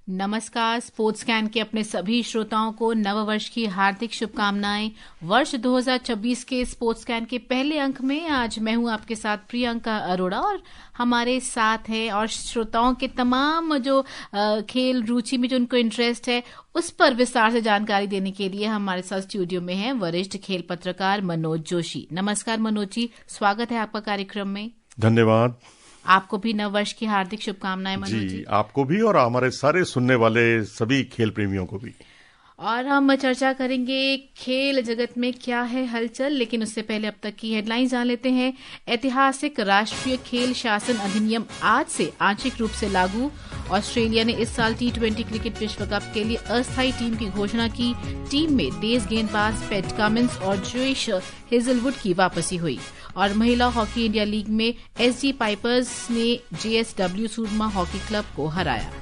नमस्कार। Sports can के अपने सभी श्रोताओं को नववर्ष की हार्दिक शुभकामनाएं। वर्ष 2026 के स्पोर्ट्स कैन के पहले अंक में आज मैं हूं आपके साथ प्रियंका अरोड़ा और हमारे साथ है और श्रोताओं के तमाम जो खेल रुचि में जो उनको इंटरेस्ट है उस पर विस्तार से जानकारी देने के लिए हमारे साथ स्टूडियो में हैं वरिष्ठ खेल पत्रकार मनोज जोशी। नमस्कार मनोज जी, स्वागत है आपका कार्यक्रम में। धन्यवाद। आपको भी नववर्ष की हार्दिक शुभकामनाएं मनोज जी। आपको भी और हमारे सारे सुनने वाले सभी खेल प्रेमियों को भी। और हम चर्चा करेंगे खेल जगत में क्या है हलचल, लेकिन उससे पहले अब तक की हेडलाइंस जान लेते हैं। ऐतिहासिक राष्ट्रीय खेल शासन अधिनियम आज से आंशिक रूप से लागू। ऑस्ट्रेलिया ने इस साल T20 क्रिकेट विश्व कप के लिए अस्थायी टीम की घोषणा की। टीम में तेज गेंदबाज पैट कमिंस और जोश हेजलवुड की वापसी हुई। और महिला हॉकी इंडिया लीग में SG पाइपर्स ने JSW सूरमा हॉकी क्लब को हराया।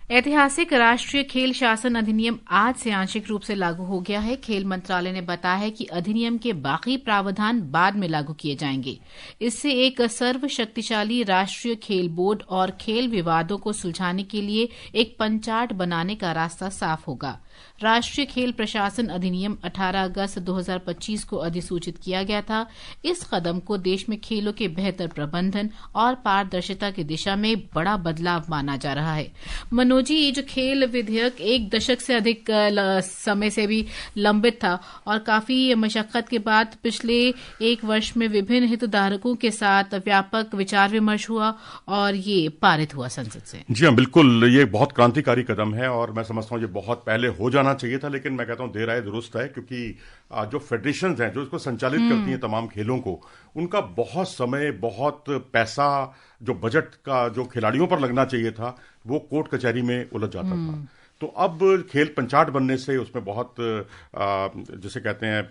ऐतिहासिक राष्ट्रीय खेल शासन अधिनियम आज से आंशिक रूप से लागू हो गया है। खेल मंत्रालय ने बताया है कि अधिनियम के बाकी प्रावधान बाद में लागू किए जाएंगे। इससे एक सर्वशक्तिशाली राष्ट्रीय खेल बोर्ड और खेल विवादों को सुलझाने के लिए एक पंचाट बनाने का रास्ता साफ होगा। राष्ट्रीय खेल प्रशासन अधिनियम 18 अगस्त 2025 को अधिसूचित किया गया था। इस कदम को देश में खेलों के बेहतर प्रबंधन और पारदर्शिता की दिशा में बड़ा बदलाव माना जा रहा है। मनोजी, ये जो खेल विधेयक एक दशक से अधिक समय से भी लंबित था और काफी मशक्कत के बाद पिछले एक वर्ष में विभिन्न हितधारकों के साथ व्यापक विचार विमर्श हुआ और ये पारित हुआ संसद से। जी हाँ, बिल्कुल। ये बहुत क्रांतिकारी कदम है और मैं समझता हूँ ये बहुत पहले हो जाना चाहिए था, लेकिन मैं कहता हूँ देर आए दुरुस्त है, क्योंकि जो फेडरेशंस हैं जो इसको संचालित करती हैं तमाम खेलों को, उनका बहुत समय, बहुत पैसा, जो बजट का जो खिलाड़ियों पर लगना चाहिए था वो कोर्ट कचहरी में उलझ जाता था। तो अब खेल पंचाट बनने से उसमें बहुत जिसे कहते हैं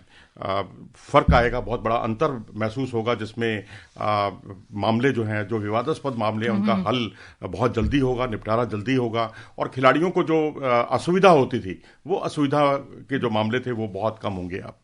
फर्क आएगा, बहुत बड़ा अंतर महसूस होगा, जिसमें मामले जो हैं, जो विवादास्पद मामले हैं, उनका हल बहुत जल्दी होगा, निपटारा जल्दी होगा और खिलाड़ियों को जो असुविधा होती थी वो असुविधा के जो मामले थे वो बहुत कम होंगे। अब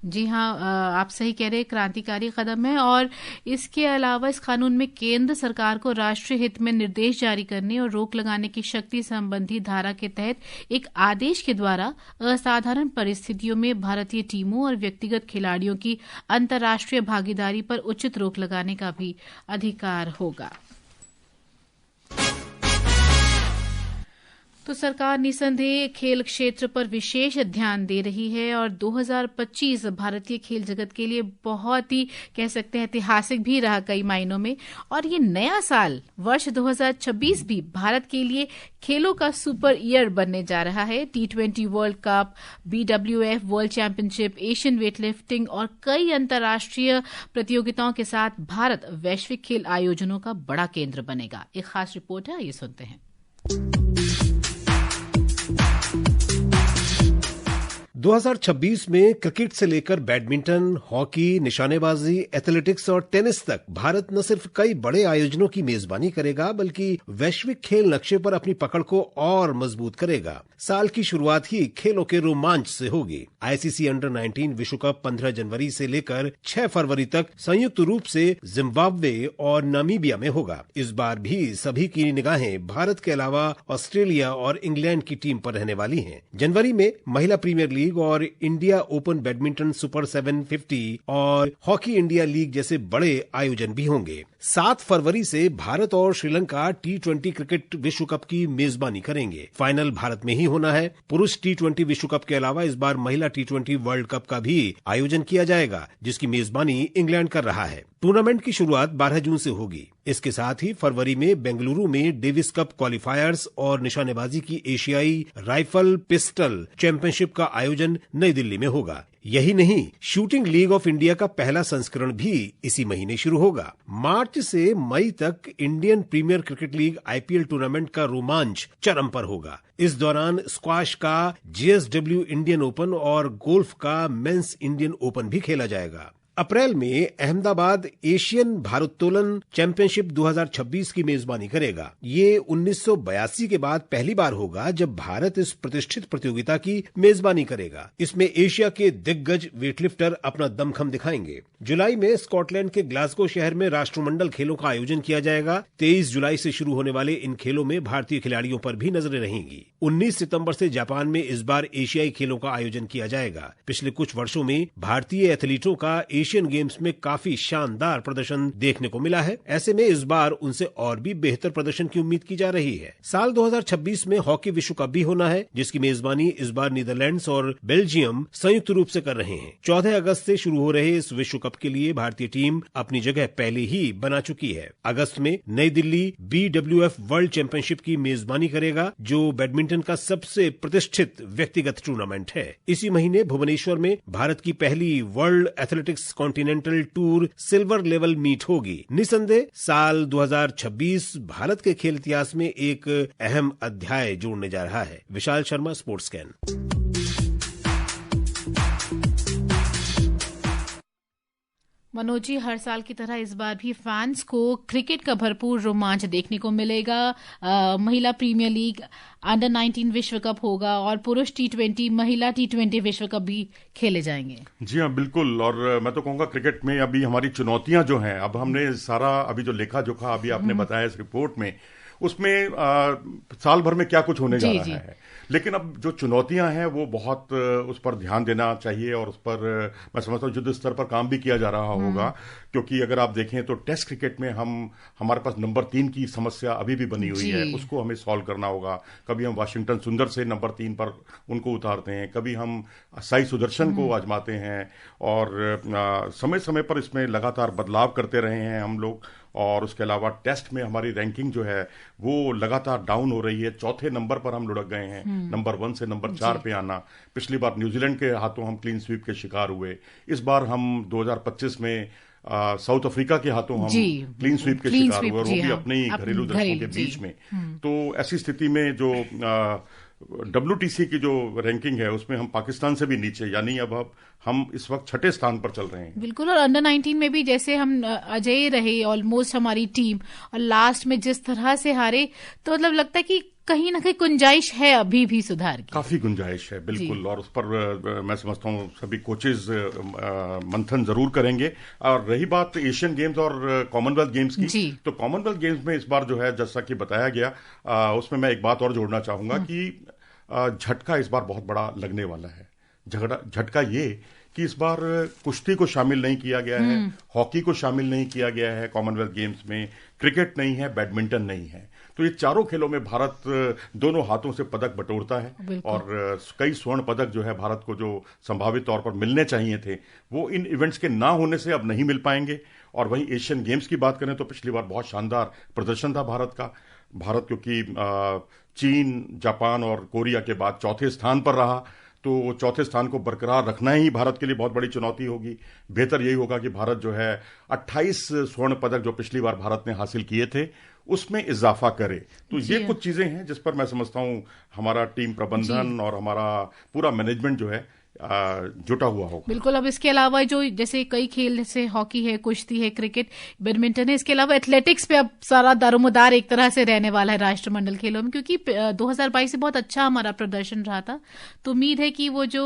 जी हाँ, आप सही कह रहे हैं, क्रांतिकारी कदम है। और इसके अलावा इस कानून में केंद्र सरकार को राष्ट्रीय हित में निर्देश जारी करने और रोक लगाने की शक्ति संबंधी धारा के तहत एक आदेश के द्वारा असाधारण परिस्थितियों में भारतीय टीमों और व्यक्तिगत खिलाड़ियों की अंतर्राष्ट्रीय भागीदारी पर उचित रोक लगाने का भी अधिकार होगा। तो सरकार निसंदेह खेल क्षेत्र पर विशेष ध्यान दे रही है और 2025 भारतीय खेल जगत के लिए बहुत ही कह सकते हैं ऐतिहासिक भी रहा कई मायनों में। और ये नया साल वर्ष 2026 भी भारत के लिए खेलों का सुपर ईयर बनने जा रहा है। T20 world cup, BWF world championship, Asian weightlifting और कई अंतर्राष्ट्रीय प्रतियोगिताओं के साथ भारत वैश्विक खेल आयोजनों का बड़ा केंद्र बनेगा। एक खास रिपोर्ट है, ये सुनते हैं। 2026 में क्रिकेट से लेकर बैडमिंटन, हॉकी, निशानेबाजी, एथलेटिक्स और टेनिस तक भारत न सिर्फ कई बड़े आयोजनों की मेजबानी करेगा बल्कि वैश्विक खेल नक्शे पर अपनी पकड़ को और मजबूत करेगा। साल की शुरुआत ही खेलों के रोमांच से होगी। ICC अंडर 19 विश्व कप 15 जनवरी से लेकर 6 फरवरी तक संयुक्त रूप से जिम्बाब्वे और नामीबिया में होगा। इस बार भी सभी की निगाहें भारत के अलावा ऑस्ट्रेलिया और इंग्लैंड की टीम पर रहने वाली हैं। जनवरी में महिला प्रीमियर लीग और इंडिया ओपन बैडमिंटन सुपर 750 और हॉकी इंडिया लीग जैसे बड़े आयोजन भी होंगे। 7 फरवरी से भारत और श्रीलंका T20 क्रिकेट विश्व कप की मेजबानी करेंगे। फाइनल भारत में ही होना है। पुरुष T20 विश्व कप के अलावा इस बार महिला T20 वर्ल्ड कप का भी आयोजन किया जाएगा, जिसकी मेजबानी इंग्लैंड कर रहा है। टूर्नामेंट की शुरुआत 12 जून से होगी। इसके साथ ही फरवरी में बेंगलुरु में डेविस कप क्वालिफायर्स और निशानेबाजी की एशियाई राइफल पिस्टल चैंपियनशिप का आयोजन नई दिल्ली में होगा। यही नहीं, शूटिंग लीग ऑफ इंडिया का पहला संस्करण भी इसी महीने शुरू होगा। मार्च से मई तक Indian premier cricket league IPL tournament का रोमांच चरम पर होगा। इस दौरान स्क्वाश का JSW इंडियन ओपन और गोल्फ का मेंस इंडियन ओपन भी खेला जाएगा। अप्रैल में अहमदाबाद एशियन भारोत्तोलन चैंपियनशिप 2026 की मेजबानी करेगा। ये 1982 के बाद पहली बार होगा जब भारत इस प्रतिष्ठित प्रतियोगिता की मेजबानी करेगा। इसमें एशिया के दिग्गज वेटलिफ्टर अपना दमखम दिखाएंगे। जुलाई में स्कॉटलैंड के ग्लासगो शहर में राष्ट्रमंडल खेलों का आयोजन किया जाएगा। 23 जुलाई से शुरू होने वाले इन खेलों में भारतीय खिलाड़ियों पर भी नजरें रहेंगी। 19 सितंबर से जापान में इस बार एशियाई खेलों का आयोजन किया जाएगा। पिछले कुछ वर्षों में भारतीय एथलीटों का एशियन गेम्स में काफी शानदार प्रदर्शन देखने को मिला है। ऐसे में इस बार उनसे और भी बेहतर प्रदर्शन की उम्मीद की जा रही है। साल 2026 में हॉकी विश्व कप भी होना है, जिसकी मेजबानी इस बार नीदरलैंड्स और बेल्जियम संयुक्त रूप से कर रहे हैं। 14 अगस्त से शुरू हो रहे इस विश्व कप के लिए भारतीय टीम अपनी जगह पहले ही बना चुकी है। अगस्त में नई दिल्ली BWF वर्ल्ड चैंपियनशिप की मेजबानी करेगा, जो बैडमिंटन का सबसे प्रतिष्ठित व्यक्तिगत टूर्नामेंट है। इसी महीने भुवनेश्वर में भारत की पहली world athletics continental tour silver level meet होगी। निसंदेह साल 2026 भारत के खेल इतिहास में एक अहम अध्याय जोड़ने जा रहा है। Vishal Sharma, sports scan. मनोज जी, हर साल की तरह इस बार भी फैंस को क्रिकेट का भरपूर रोमांच देखने को मिलेगा। महिला प्रीमियर लीग, अंडर 19 विश्व कप होगा और पुरुष T20, महिला T20 विश्व कप भी खेले जाएंगे। जी हाँ, बिल्कुल। और मैं तो कहूँगा क्रिकेट में अभी हमारी चुनौतियां जो हैं, अब हमने सारा अभी जो लेखा जोखा अभी आपने बताया इस रिपोर्ट में, उसमें साल भर में क्या कुछ होने जा रहा है, लेकिन अब जो चुनौतियां हैं वो बहुत उस पर ध्यान देना चाहिए और उस पर मैं समझता हूँ युद्ध स्तर पर काम भी किया जा रहा होगा। क्योंकि अगर आप देखें तो टेस्ट क्रिकेट में हमारे पास नंबर 3 की समस्या अभी भी बनी हुई है, उसको हमें सॉल्व करना होगा। कभी हम वाशिंगटन सुंदर से नंबर 3 पर उनको उतारते हैं, कभी हम साई सुदर्शन को आजमाते हैं, और समय समय पर इसमें लगातार बदलाव करते रहे हैं हम लोग। और उसके अलावा टेस्ट में हमारी रैंकिंग जो है वो लगातार डाउन हो रही है। चौथे नंबर पर हम लुढ़क गए हैं, नंबर 1 से नंबर 4 पे आना। पिछली बार न्यूजीलैंड के हाथों हम क्लीन स्वीप के शिकार हुए। इस बार हम 2025 में साउथ अफ्रीका के हाथों हम क्लीन स्वीप के शिकार हुए, और वो भी अपनी घरेलू दर्शकों के बीच में। तो ऐसी स्थिति में जो WTC की जो रैंकिंग है उसमें हम पाकिस्तान से भी नीचे, यानी अब हम इस वक्त 6ठे स्थान पर चल रहे हैं। बिल्कुल। और अंडर 19 में भी जैसे हम अजय रहे ऑलमोस्ट हमारी टीम, और लास्ट में जिस तरह से हारे, तो मतलब लगता है कि कहीं ना कहीं गुंजाइश है अभी भी सुधार की। काफी गुंजाइश है, बिल्कुल। और उस पर मैं समझता हूँ सभी कोचेज मंथन जरूर करेंगे। और रही बात एशियन गेम्स और कॉमनवेल्थ गेम्स की, तो कॉमनवेल्थ गेम्स में इस बार जो है, जैसा कि बताया गया, उसमें मैं एक बात और जोड़ना चाहूंगा कि झटका इस बार बहुत बड़ा लगने वाला है। झटका ये कि इस बार कुश्ती को शामिल नहीं किया गया है, हॉकी को शामिल नहीं किया गया है कॉमनवेल्थ गेम्स में, क्रिकेट नहीं है, बैडमिंटन नहीं है। तो ये चारों खेलों में भारत दोनों हाथों से पदक बटोरता है, और कई स्वर्ण पदक जो है भारत को जो संभावित तौर पर मिलने चाहिए थे वो इन इवेंट्स के ना होने से अब नहीं मिल पाएंगे। और वहीं एशियन गेम्स की बात करें तो पिछली बार बहुत शानदार प्रदर्शन था भारत का। भारत क्योंकि चीन, जापान और कोरिया के बाद चौथे स्थान पर रहा, तो चौथे स्थान को बरकरार रखना ही भारत के लिए बहुत बड़ी चुनौती होगी। बेहतर यही होगा कि भारत जो है 28 स्वर्ण पदक जो पिछली बार भारत ने हासिल किए थे उसमें इजाफा करे। तो ये कुछ चीजें हैं जिस पर मैं समझता हूं हमारा टीम प्रबंधन और हमारा पूरा मैनेजमेंट जो है जुटा हुआ होगा। बिल्कुल। अब इसके अलावा जो जैसे कई खेल, जैसे हॉकी है, कुश्ती है, क्रिकेट, बैडमिंटन है, इसके अलावा एथलेटिक्स पे अब सारा दारोमदार एक तरह से रहने वाला है राष्ट्रमंडल खेलों में, क्योंकि 2022 से बहुत अच्छा हमारा प्रदर्शन रहा था। तो उम्मीद है कि वो जो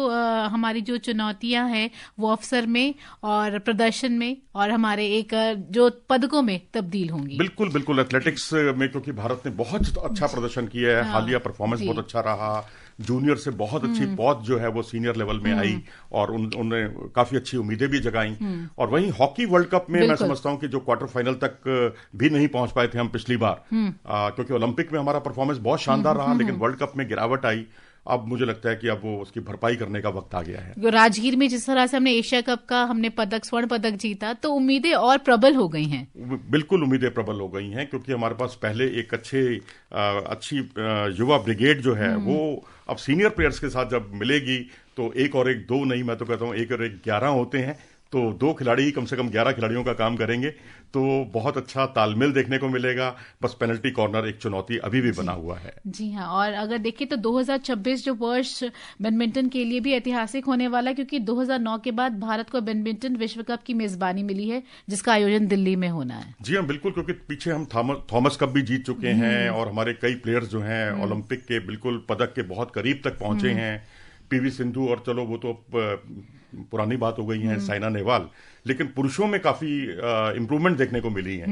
हमारी जो चुनौतियां हैं वो अवसर में और प्रदर्शन में और हमारे एक जो पदकों में तब्दील होंगी। बिल्कुल बिल्कुल। एथलेटिक्स में क्योंकि भारत ने बहुत अच्छा प्रदर्शन किया है, हालिया परफॉर्मेंस बहुत अच्छा रहा। जूनियर से बहुत अच्छी पहुंच जो है वो सीनियर लेवल में आई, और उन्होंने काफी अच्छी उम्मीदें भी जगाई। और वहीं हॉकी वर्ल्ड कप में मैं समझता हूं कि जो क्वार्टर फाइनल तक भी नहीं पहुंच पाए थे हम पिछली बार, क्योंकि ओलंपिक में हमारा परफॉर्मेंस बहुत शानदार रहा, लेकिन वर्ल्ड कप में गिरावट आई। अब मुझे लगता है कि अब वो उसकी भरपाई करने का वक्त आ गया है। राजगीर में जिस तरह से हमने एशिया कप का स्वर्ण पदक जीता, तो उम्मीदें और प्रबल हो गई हैं। बिल्कुल उम्मीदें प्रबल हो गई हैं, क्योंकि हमारे पास पहले एक अच्छी युवा ब्रिगेड जो है वो अब सीनियर प्लेयर्स के साथ जब मिलेगी तो 1 और 1 2 नहीं, मैं तो कहता हूँ 1 और 1 11 होते हैं। तो 2 खिलाड़ी कम से कम 11 खिलाड़ियों का काम करेंगे, तो बहुत अच्छा तालमेल देखने को मिलेगा। बस पेनल्टी कॉर्नर एक चुनौती अभी भी बना हुआ है। जी हाँ, और अगर देखें तो 2026 जो वर्ष बैडमिंटन के लिए भी ऐतिहासिक होने वाला है, क्योंकि 2009 के बाद भारत को बैडमिंटन विश्व कप की मेजबानी मिली है, जिसका आयोजन दिल्ली में होना है। जी हाँ, बिल्कुल, क्योंकि पीछे हम थॉमस कप भी जीत चुके हैं और हमारे कई प्लेयर्स जो हैं ओलंपिक के बिल्कुल पदक के बहुत करीब तक पहुंचे हैं। पीवी सिंधु, और चलो वो तो पुरानी बात हो गई है, साइना नेहवाल, लेकिन पुरुषों में काफी इंप्रूवमेंट देखने को मिली है,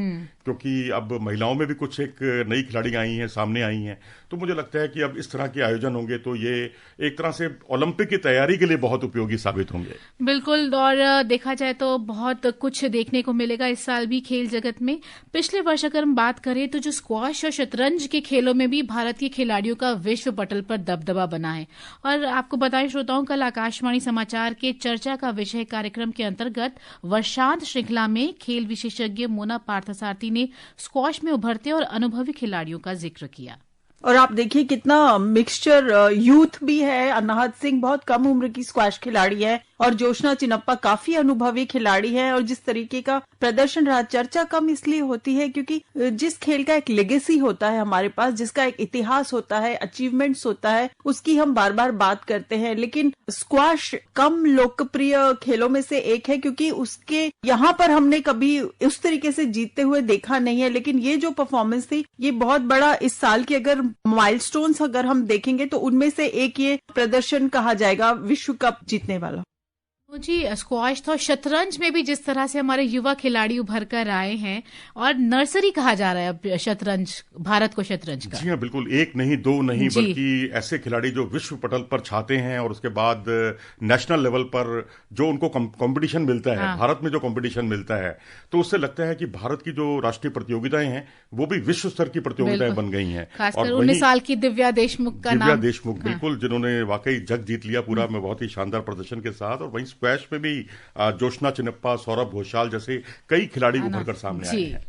क्योंकि अब महिलाओं में भी कुछ एक नई खिलाड़ी आई हैं, सामने आई हैं। तो मुझे लगता है कि अब इस तरह के आयोजन होंगे तो ये एक तरह से ओलंपिक की तैयारी के लिए बहुत उपयोगी साबित होंगे। बिल्कुल, और देखा जाए तो बहुत कुछ देखने को मिलेगा इस साल भी खेल जगत में। पिछले वर्ष अगर हम बात करें तो जो स्क्वॉश और शतरंज के खेलों में भी भारत के खिलाड़ियों का विश्व पटल पर दबदबा बना है। और आपको बताएं श्रोताओं, कल आकाशवाणी समाचार के चर्चा का विषय कार्यक्रम के अंतर्गत वर्षांत श्रृंखला में खेल विशेषज्ञ मोना पार्थसारथी ने स्क्वॉश में उभरते और अनुभवी खिलाड़ियों का जिक्र किया। और आप देखिए कितना मिक्सचर, यूथ भी है। अनाहत सिंह बहुत कम उम्र की स्क्वैश खिलाड़ी है और जोशना चिनप्पा काफी अनुभवी खिलाड़ी है। और जिस तरीके का प्रदर्शन रहा, चर्चा कम इसलिए होती है क्योंकि जिस खेल का एक लेगेसी होता है हमारे पास, जिसका एक इतिहास होता है, अचीवमेंट्स होता है, उसकी हम बार बार बात करते हैं। लेकिन स्क्वैश कम लोकप्रिय खेलों में से एक है क्योंकि उसके यहाँ पर हमने कभी उस तरीके से जीतते हुए देखा नहीं है। लेकिन ये जो परफॉर्मेंस थी, ये बहुत बड़ा इस साल की अगर माइलस्टोन्स अगर हम देखेंगे तो उनमें से एक ये प्रदर्शन कहा जाएगा विश्व कप जीतने वाला। जी, स्क्वॉश तो शतरंज में भी जिस तरह से हमारे युवा खिलाड़ी उभर कर आए हैं, और नर्सरी कहा जा रहा है अब शतरंज, भारत को शतरंज का। जी हाँ, बिल्कुल, एक नहीं दो नहीं, बल्कि ऐसे खिलाड़ी जो विश्व पटल पर छाते हैं और उसके बाद नेशनल लेवल पर जो उनको कंपटीशन मिलता है, भारत में जो कंपटीशन मिलता है, तो उससे लगता है कि भारत की जो राष्ट्रीय प्रतियोगिताएं हैं वो भी विश्व स्तर की प्रतियोगिताएं बन गई हैं। खासकर 19 साल की दिव्या देशमुख का नाम। दिव्या देशमुख, बिल्कुल, जिन्होंने वाकई जग जीत लिया पूरा में बहुत ही शानदार प्रदर्शन के साथ। और वहीं स्क्वैश में भी जोशना चिनप्पा, सौरभ घोषाल जैसे कई खिलाड़ी उभर कर सामने आए हैं।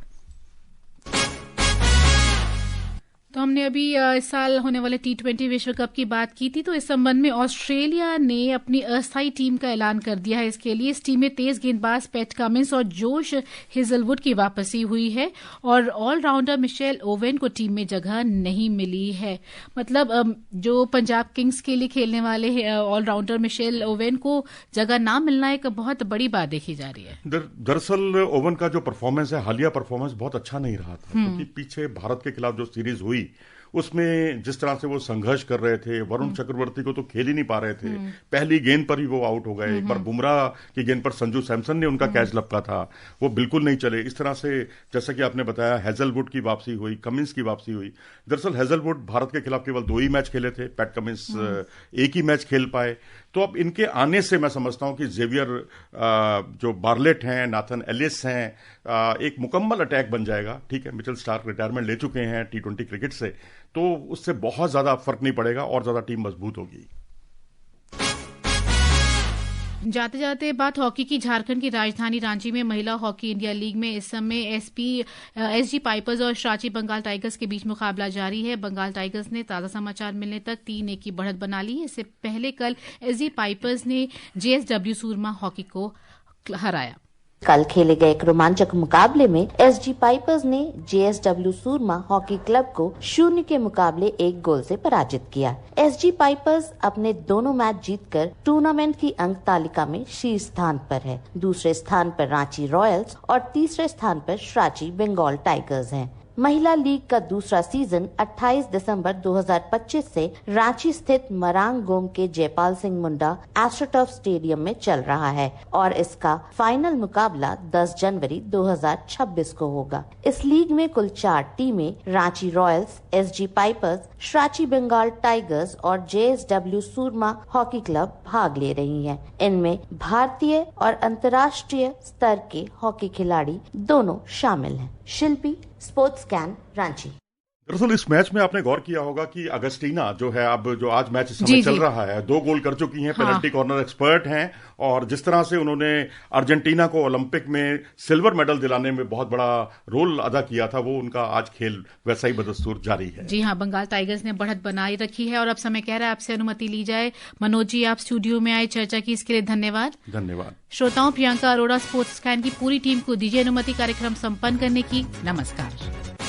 तो हमने अभी इस साल होने वाले T20 विश्व कप की बात की थी, तो इस संबंध में ऑस्ट्रेलिया ने अपनी अस्थायी टीम का ऐलान कर दिया है। इसके लिए इस टीम में तेज गेंदबाज पैट कमिंस और जोश हेजलवुड की वापसी हुई है, और ऑलराउंडर मिशेल ओवेन को टीम में जगह नहीं मिली है। मतलब जो पंजाब किंग्स के लिए खेलने वाले ऑलराउंडर मिशेल ओवेन को जगह ना मिलना एक बहुत बड़ी बात देखी जा रही है। दरअसल ओवेन का जो परफॉर्मेंस है, हालिया परफॉर्मेंस बहुत अच्छा नहीं रहा था, क्योंकि पीछे भारत के खिलाफ जो सीरीज हुई उसमें जिस तरह से वो संघर्ष कर रहे थे, वरुण चक्रवर्ती को तो खेल ही नहीं पा रहे थे। पहली गेंद पर ही वो आउट हो गए। एक बार बुमराह की गेंद पर संजू सैमसन ने उनका कैच लपका था, वो बिल्कुल नहीं चले। इस तरह से जैसा कि आपने बताया, हेजलवुड की वापसी हुई, कमिंस की वापसी हुई। दरअसल हेजलवुड भारत के खिलाफ केवल 2 ही मैच खेले थे, पैट कमिंस 1 ही मैच खेल पाए। तो अब इनके आने से मैं समझता हूं कि जेवियर जो बार्लेट हैं, नाथन एलिस हैं, एक मुकम्मल अटैक बन जाएगा। ठीक है, मिचेल स्टार्क रिटायरमेंट ले चुके हैं T20 क्रिकेट से, तो उससे बहुत ज्यादा फर्क नहीं पड़ेगा और ज्यादा टीम मजबूत होगी। जाते जाते बात हॉकी की। झारखंड की राजधानी रांची में महिला हॉकी इंडिया लीग में इस समय एसजी पाइपर्स और रांची बंगाल टाइगर्स के बीच मुकाबला जारी है। बंगाल टाइगर्स ने ताजा समाचार मिलने तक 3-1 की बढ़त बना ली है। इससे पहले कल एसजी पाइपर्स ने जेएसडब्ल्यू सूरमा हॉकी को हराया। कल खेले गए एक रोमांचक मुकाबले में एसजी पाइपर्स ने जेएसडब्ल्यू सूरमा हॉकी क्लब को 0 के मुकाबले 1 गोल से पराजित किया। एसजी पाइपर्स अपने दोनों मैच जीतकर टूर्नामेंट की अंक तालिका में शीर्ष स्थान पर है। दूसरे स्थान पर रांची रॉयल्स और तीसरे स्थान पर रांची बंगाल टाइगर्स हैं। महिला लीग का दूसरा सीजन 28 दिसंबर 2025 से रांची स्थित मरांग गोम के जयपाल सिंह मुंडा एस्ट्रोटर्फ स्टेडियम में चल रहा है और इसका फाइनल मुकाबला 10 जनवरी 2026 को होगा। इस लीग में कुल 4 टीमें Ranchi royals, SG pipers, Ranchi Bengal tigers और जेएसडब्ल्यू सूरमा हॉकी क्लब भाग ले रही हैं। इनमें भारतीय और अंतर्राष्ट्रीय स्तर के हॉकी खिलाड़ी दोनों शामिल हैं। शिल्पी, स्पोर्ट्स कैन, रांची। दरअसल इस मैच में आपने गौर किया होगा कि अगस्टीना जो है, अब जो आज मैच इस समय चल रहा है, 2 गोल कर चुकी हैं, पेनल्टी कॉर्नर एक्सपर्ट हैं, और जिस तरह से उन्होंने अर्जेंटीना को ओलंपिक में सिल्वर मेडल दिलाने में बहुत बड़ा रोल अदा किया था, वो उनका आज खेल वैसा ही बदस्तूर जारी है। जी हाँ, बंगाल टाइगर्स ने बढ़त बनाई रखी है और अब समय कह रहा है आपसे अनुमति ली जाए। मनोज जी, आप स्टूडियो में आए, चर्चा की, इसके लिए धन्यवाद। धन्यवाद। श्रोताओं, प्रियंका अरोड़ा स्पोर्ट्स स्कैन की पूरी टीम को दीजिए अनुमति कार्यक्रम संपन्न करने की। नमस्कार।